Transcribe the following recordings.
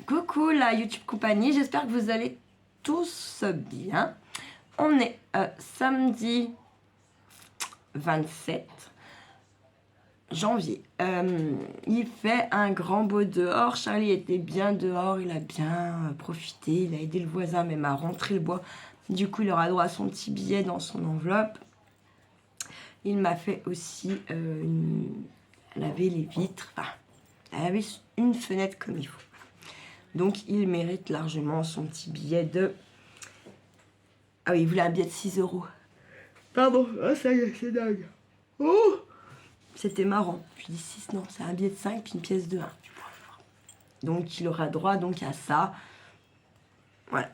Coucou la YouTube compagnie, j'espère que vous allez tous bien. On est samedi 27 janvier. Il fait un grand beau dehors. Charlie était bien dehors, il a bien profité, il a aidé le voisin même à rentrer le bois. Du coup, il aura droit à son petit billet dans son enveloppe. Il m'a fait aussi laver les vitres, enfin, laver une fenêtre comme il faut. Donc, il mérite largement son petit billet de... Ah oui, il voulait un billet de 6 €. Pardon, oh, ça y est, c'est dingue. Oh, c'était marrant. Je dis 6, non, c'est un billet de 5 puis une pièce de 1. Donc, il aura droit donc à ça. Voilà.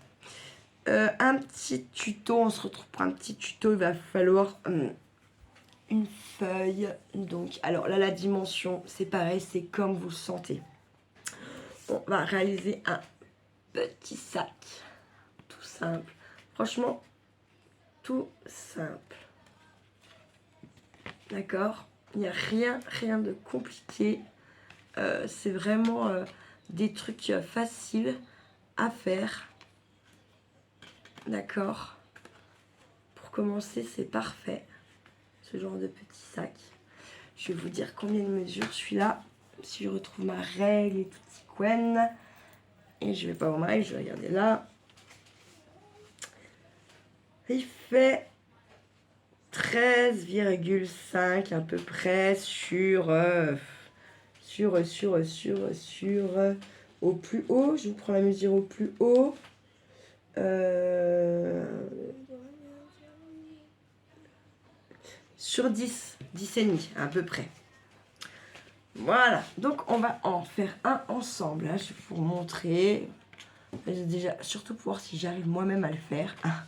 Un petit tuto, on se retrouve pour un petit tuto. Il va falloir une feuille. Donc, alors là, la dimension, c'est pareil, c'est comme vous le sentez. On va réaliser un petit sac. Tout simple. Franchement, tout simple. D'accord? Il n'y a rien de compliqué. C'est vraiment des trucs faciles à faire. D'accord? Pour commencer, c'est parfait. Ce genre de petit sac. Je vais vous dire combien il mesure celui-là. Si je retrouve ma règle et tout petit coin. Et je vais pas voir ma règle, je vais regarder là. Il fait 13,5 à peu près sur au plus haut. Je vous prends la mesure au plus haut. Sur 10 et demi à peu près. Voilà, donc on va en faire un ensemble. Là, je vais vous montrer. Déjà, surtout pour voir si j'arrive moi-même à le faire. Ah.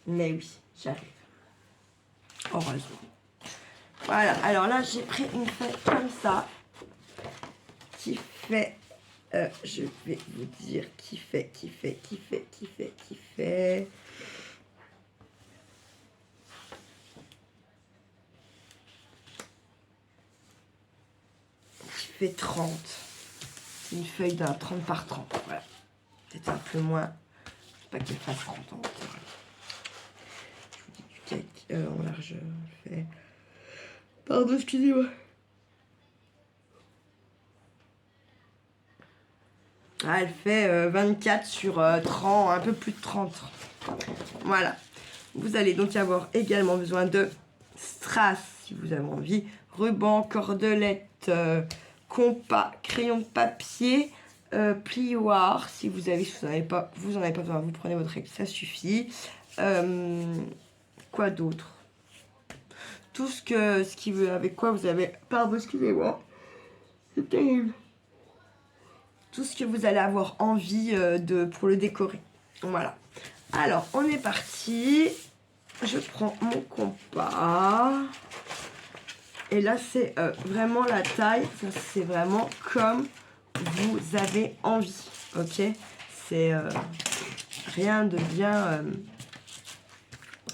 Mais oui, j'arrive. Heureusement. Voilà, alors là, j'ai pris une feuille comme ça. Qui fait... je vais vous dire qui fait. Qui fait 30. C'est une feuille d'un 30 par 30. Voilà. Peut-être un peu moins. Pas qu'elle fasse 30 ans. Je vous dis du cake en largeur. Fait... Pardon, excusez-moi. Ah, elle fait 24 sur 30, un peu plus de 30. Voilà. Vous allez donc avoir également besoin de strass, si vous avez envie, ruban, cordelette, compas, crayon de papier, plioir, si vous avez, si vous n'en avez pas, vous en avez pas besoin, vous prenez votre règle, ça suffit. Quoi d'autre? Tout ce qui veut, avec quoi vous avez, pardon, excusez-moi, c'est terrible. Tout ce que vous allez avoir envie pour le décorer. Voilà. Alors, on est parti. Je prends mon compas. Et là, c'est vraiment la taille. Ça, c'est vraiment comme vous avez envie. Ok? C'est rien de bien...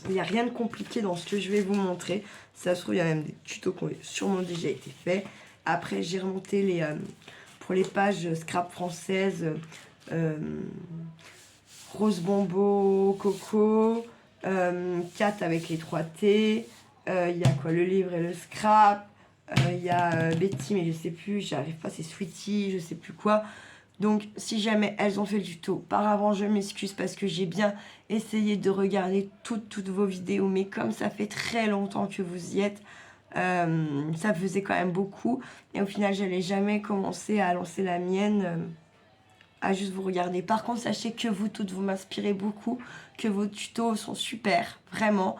il n'y a rien de compliqué dans ce que je vais vous montrer. Ça se trouve, il y a même des tutos qui ont sûrement déjà été faits. Après, j'ai remonté les... pour les pages scrap françaises, Rose Bombo, Coco, 4 avec les 3 T, il y a quoi, le livre et le scrap, il y a Betty, mais je sais plus, j'arrive pas, c'est Sweetie, je sais plus quoi. Donc, si jamais elles ont fait le tuto, par avant, je m'excuse parce que j'ai bien essayé de regarder toutes vos vidéos, mais comme ça fait très longtemps que vous y êtes, ça faisait quand même beaucoup. Et au final, je n'allais jamais commencer à lancer la mienne, à juste vous regarder. Par contre, sachez que vous toutes, vous m'inspirez beaucoup, que vos tutos sont super, vraiment.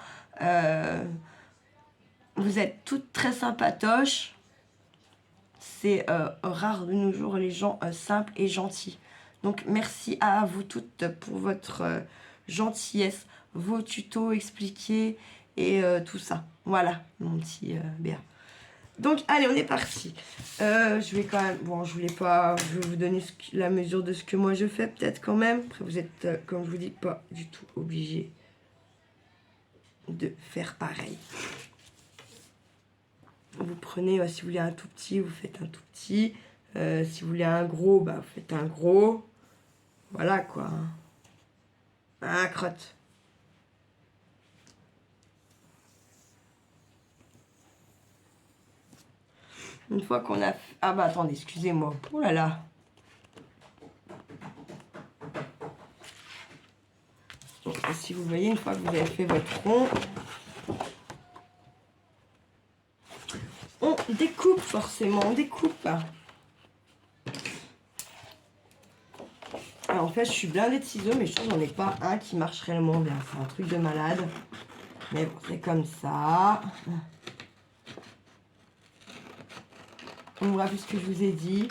Vous êtes toutes très sympatoches. C'est rare de nos jours les gens simples et gentils. Donc merci à vous toutes pour votre gentillesse, vos tutos expliqués et tout ça. Voilà mon petit Béa. Donc allez, on est parti. Je vais quand même, bon je voulais pas, je vais vous donner la mesure de ce que moi je fais peut-être quand même. Après vous êtes, comme je vous dis, pas du tout obligé de faire pareil. Vous prenez, si vous voulez un tout petit, vous faites un tout petit. Si vous voulez un gros, bah vous faites un gros. Voilà quoi. Un crotte. Une fois qu'on a... Ah bah attendez, excusez-moi. Oh là là. Donc, si vous voyez, une fois que vous avez fait votre rond, on découpe forcément, on découpe. Alors, en fait, je suis blindée de ciseaux, mais je trouve que j'en ai pas un qui marche réellement bien. C'est un truc de malade. Mais bon, c'est comme ça. On vous rappelle ce que je vous ai dit.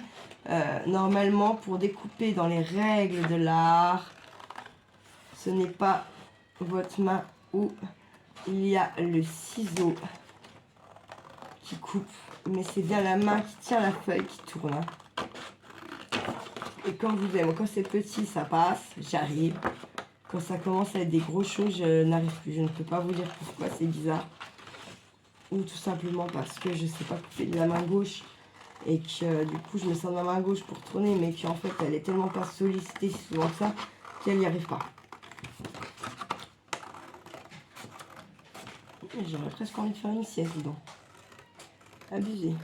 Normalement, pour découper dans les règles de l'art, ce n'est pas votre main où il y a le ciseau qui coupe, mais c'est bien la main qui tient la feuille qui tourne. Et quand vous aimez, quand c'est petit, ça passe, j'arrive. Quand ça commence à être des gros choses, je n'arrive plus. Je ne peux pas vous dire pourquoi, c'est bizarre. Ou tout simplement parce que je ne sais pas couper de la main gauche. Et que du coup, je me sers de ma main gauche pour tourner, mais qu'en fait, elle est tellement pas sollicitée souvent que ça, qu'elle n'y arrive pas. J'aurais presque envie de faire une sieste, dis donc. Abusé.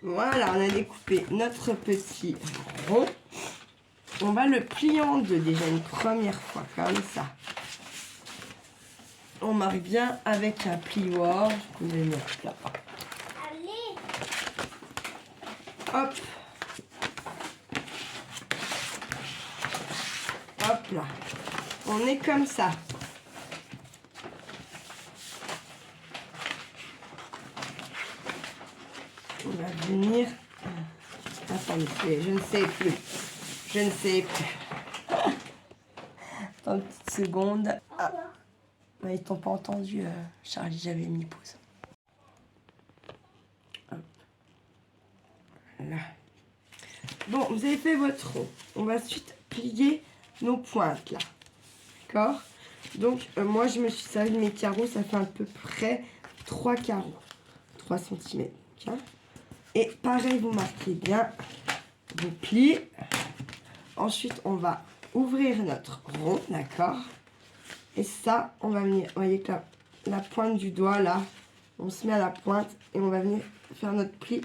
Voilà, on a découpé notre petit rond. On va le plier en deux déjà une première fois, comme ça. On marque bien avec un plioir. Je vais le mettre là. Hop. Hop là. On est comme ça. On va venir... Attendez, je ne sais plus. Je ne sais plus. Attends une petite seconde. Ah. Ouais, ils t'ont pas entendu, Charlie, j'avais mis pause. Hop. Là. Bon, vous avez fait votre rond. On va ensuite plier nos pointes là. D'accord? Donc, moi, je me suis servi de mes carreaux. Ça fait à peu près 3 carreaux. 3 cm. Okay? Et pareil, vous marquez bien. Vous pliez. Ensuite, on va ouvrir notre rond. D'accord? Et ça, on va venir, vous voyez que la pointe du doigt, là, on se met à la pointe et on va venir faire notre pli,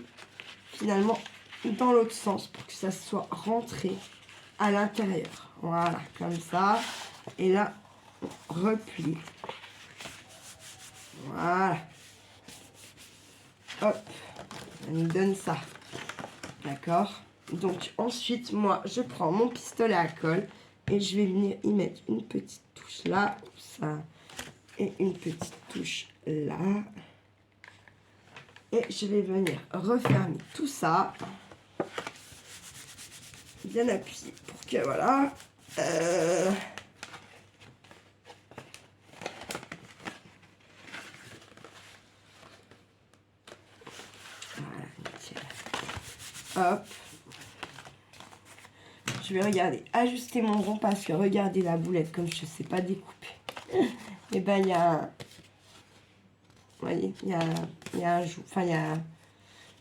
finalement, dans l'autre sens pour que ça soit rentré à l'intérieur. Voilà, comme ça. Et là, on replie. Voilà. Hop, ça nous donne ça. D'accord? Donc, ensuite, moi, je prends mon pistolet à colle et je vais venir y mettre une petite touche là, ça, et une petite touche là. Et je vais venir refermer tout ça. Bien appuyé pour que, voilà. Voilà, nickel. Hop. Je vais regarder, ajuster mon rond parce que regardez la boulette, comme je ne sais pas découper. Et ben il y a un... Vous voyez, il y a un jour, enfin il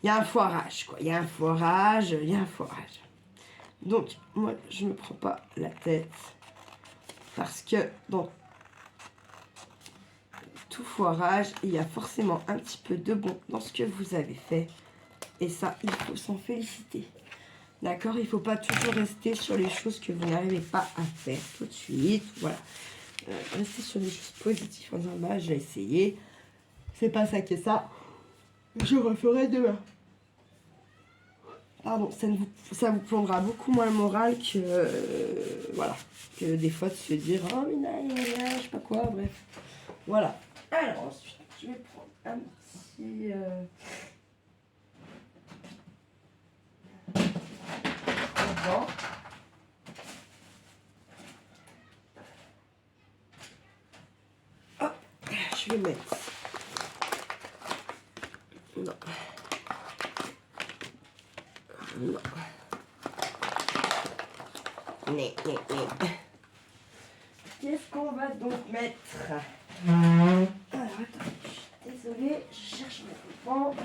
y a un foirage, quoi. Il y a un foirage. Donc, moi, je me prends pas la tête. Parce que, dans tout foirage, il y a forcément un petit peu de bon dans ce que vous avez fait. Et ça, il faut s'en féliciter. D'accord? Il ne faut pas toujours rester sur les choses que vous n'arrivez pas à faire tout de suite. Voilà. Rester sur des choses positives en disant, bah, j'ai essayé. C'est pas ça que ça. Je referai demain. Pardon, ça vous plongera beaucoup moins le moral que, voilà, que des fois de se dire, oh, mais non, je sais pas quoi, bref. Voilà. Alors, ensuite, je vais prendre un petit... Hop, je vais mettre... Non. Non. Mais. Qu'est-ce qu'on va donc mettre? Alors, attends, désolée, je cherche mon coupon.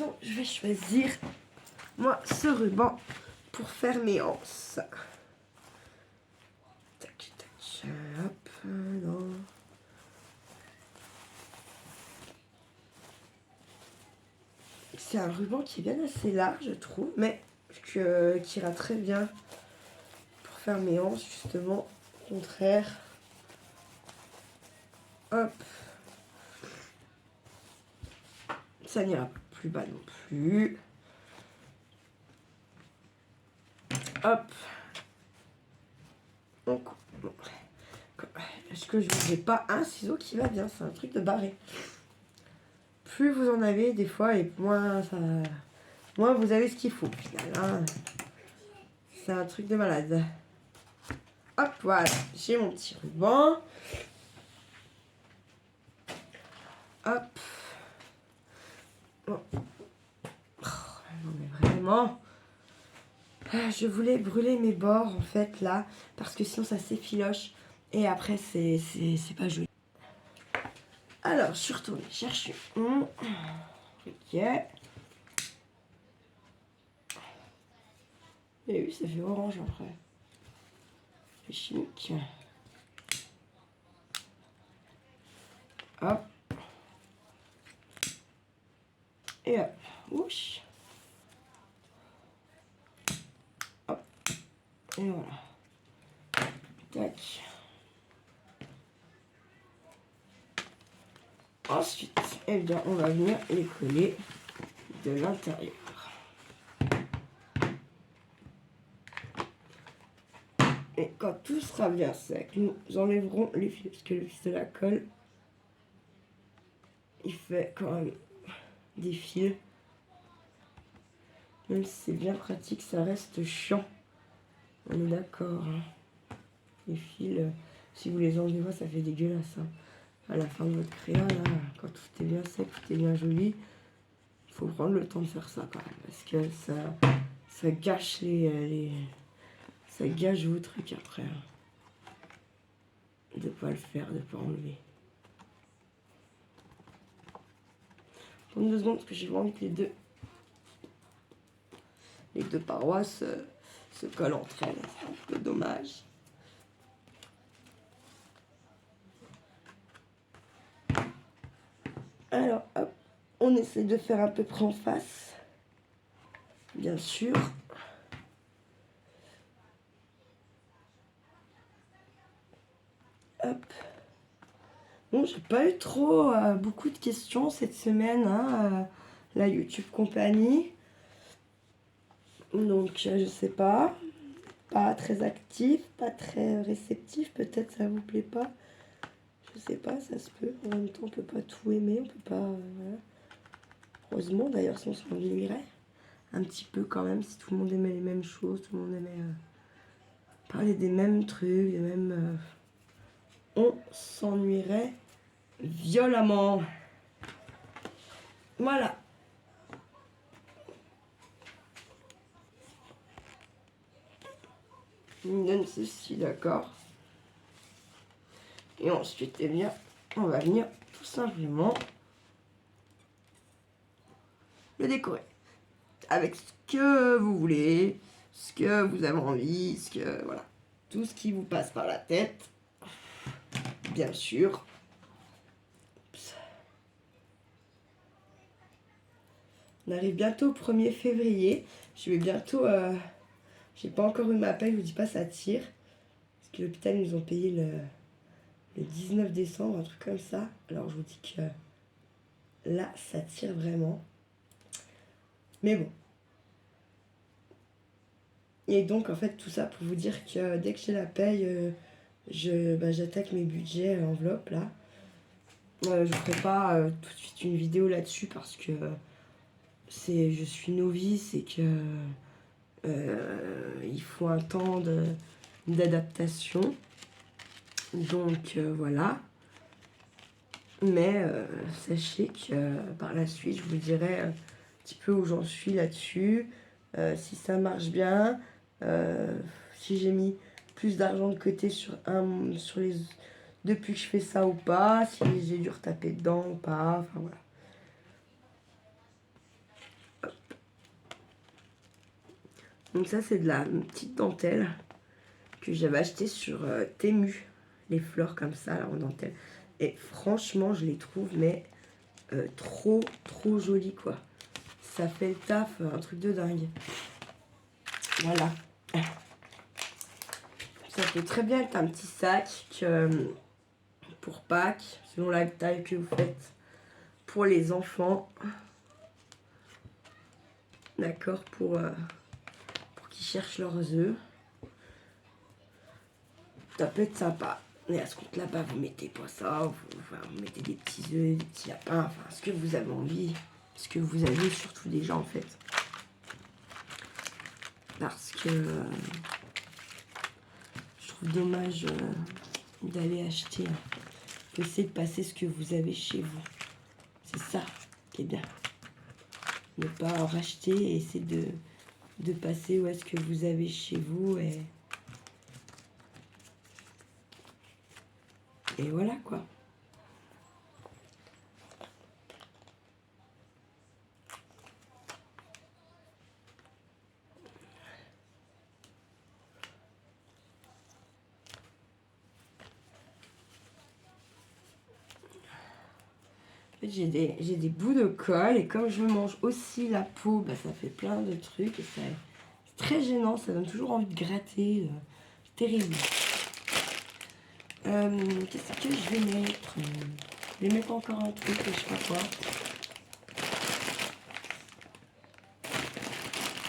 donc je vais choisir moi ce ruban pour faire mes anses. Tac, tac, hop, non. C'est un ruban qui est bien assez large, je trouve, mais qui ira très bien pour faire mes hanches, justement. Au contraire. Hop. Ça n'ira pas plus bas non plus. Hop. Donc, bon. Est-ce que je n'ai pas un ciseau qui va bien? C'est un truc de barré. Plus vous en avez, des fois, et moins vous avez ce qu'il faut. Au final, hein. C'est un truc de malade. Hop, voilà. J'ai mon petit ruban. Hop. Bon. Oh, non mais vraiment. Je voulais brûler mes bords en fait là. Parce que sinon ça s'effiloche. Et après c'est pas joli. Alors je suis retournée chercher mon briquet. Et oui ça fait orange après. C'est chimique. Hop. Et hop. Ouch. Hop. Et voilà. Tac. Ensuite, eh bien, on va venir les coller de l'intérieur. Et quand tout sera bien sec, nous enlèverons les fils. Parce que le fil de la colle, il fait quand même des fils. Même si c'est bien pratique, ça reste chiant. On est d'accord. Hein. Les fils, si vous les enlevez, ça fait dégueulasse. Hein. À la fin de votre crayon, là, quand tout est bien sec, tout est bien joli, il faut prendre le temps de faire ça quand même. Parce que ça gâche ça gâche vos trucs après. Hein. De pas le faire, de pas enlever. Prends 2 secondes parce que j'ai vraiment que les deux parois se collent entre elles. C'est un peu dommage. Alors, hop, on essaie de faire à peu près en face. Bien sûr. Hop. Bon, j'ai pas eu trop beaucoup de questions cette semaine, hein, la YouTube compagnie. Donc, je sais pas. Pas très actif, pas très réceptif. Peut-être ça vous plaît pas. Je sais pas, ça se peut. En même temps, on peut pas tout aimer. On peut pas... voilà. Heureusement, d'ailleurs, sinon, on s'ennuierait. Un petit peu quand même, si tout le monde aimait les mêmes choses. Tout le monde aimait parler des mêmes trucs, des mêmes... on s'ennuierait violemment. Voilà. On donne ceci, d'accord. Et ensuite, eh bien, on va venir tout simplement le décorer. Avec ce que vous voulez, ce que vous avez envie, ce que... voilà. Tout ce qui vous passe par la tête. Bien sûr. On arrive bientôt au 1er février. Je vais bientôt... j'ai pas encore eu ma paye, je vous dis pas, ça tire. Parce que l'hôpital, ils nous ont payé le 19 décembre, un truc comme ça. Alors je vous dis que là, ça tire vraiment. Mais bon. Et donc, en fait, tout ça pour vous dire que dès que j'ai la paye, j'attaque mes budgets enveloppe, là. Je ne ferai pas tout de suite une vidéo là-dessus parce que je suis novice et que il faut un temps d'adaptation. Donc, voilà. Mais sachez que par la suite, je vous dirai un petit peu où j'en suis là-dessus. Si ça marche bien, si j'ai mis plus d'argent de côté depuis que je fais ça ou pas, si j'ai dû retaper dedans ou pas, enfin voilà. Donc ça, c'est de la petite dentelle que j'avais acheté sur Temu. Les fleurs comme ça, là, en dentelle. Et franchement, je les trouve, mais trop jolies, quoi. Ça fait le taf, un truc de dingue. Voilà. Ça peut très bien être un petit sac pour Pâques, selon la taille que vous faites pour les enfants. D'accord, pour qu'ils cherchent leurs œufs. Ça peut être sympa. Et à ce compte là-bas, vous mettez pas ça, vous mettez des petits œufs, des petits lapins, enfin ce que vous avez envie, ce que vous avez surtout déjà en fait. Parce que je trouve dommage d'aller acheter. Essayez de passer ce que vous avez chez vous. C'est ça qui est bien. Ne pas en racheter et essayer de passer où est-ce que vous avez chez vous et voilà quoi. J'ai des bouts de colle et comme je mange aussi la peau, bah, ça fait plein de trucs et c'est très gênant, ça donne toujours envie de gratter. C'est terrible. Qu'est-ce que je vais mettre? Je vais mettre encore un truc, je sais pas quoi.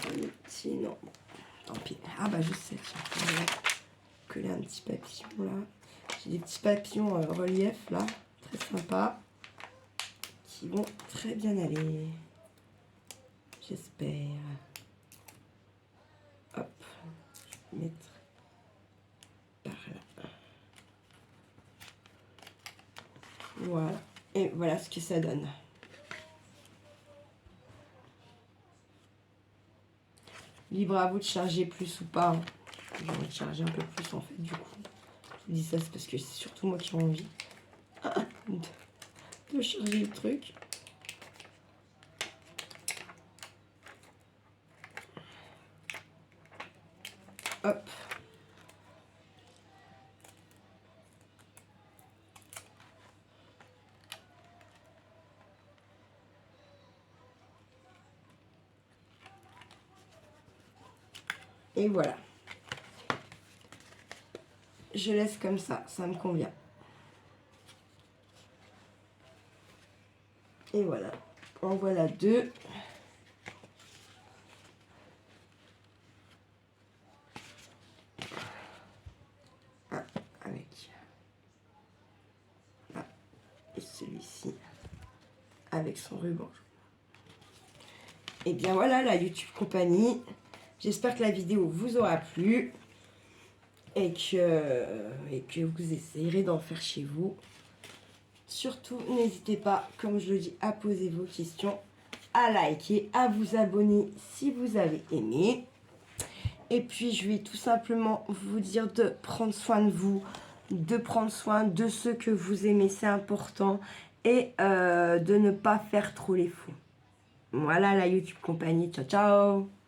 Un petit, non, tant pis. Ah bah je sais, tiens, on va coller un petit papillon là. J'ai des petits papillons relief là, très sympa, qui vont très bien aller. J'espère. Hop, je vais mettre par là. Voilà, et voilà ce que ça donne. Libre à vous de charger plus ou pas. J'ai envie de charger un peu plus en fait du coup. Je dis ça c'est parce que c'est surtout moi qui ai envie de charger le truc. Hop. Et voilà. Je laisse comme ça me convient. Et voilà. En voilà deux. Un avec là. Et celui-ci avec son ruban. Et bien voilà la YouTube compagnie. J'espère que la vidéo vous aura plu et que vous essayerez d'en faire chez vous. Surtout, n'hésitez pas, comme je le dis, à poser vos questions, à liker, à vous abonner si vous avez aimé. Et puis, je vais tout simplement vous dire de prendre soin de vous, de prendre soin de ceux que vous aimez, c'est important. Et de ne pas faire trop les fous. Voilà la YouTube compagnie. Ciao, ciao!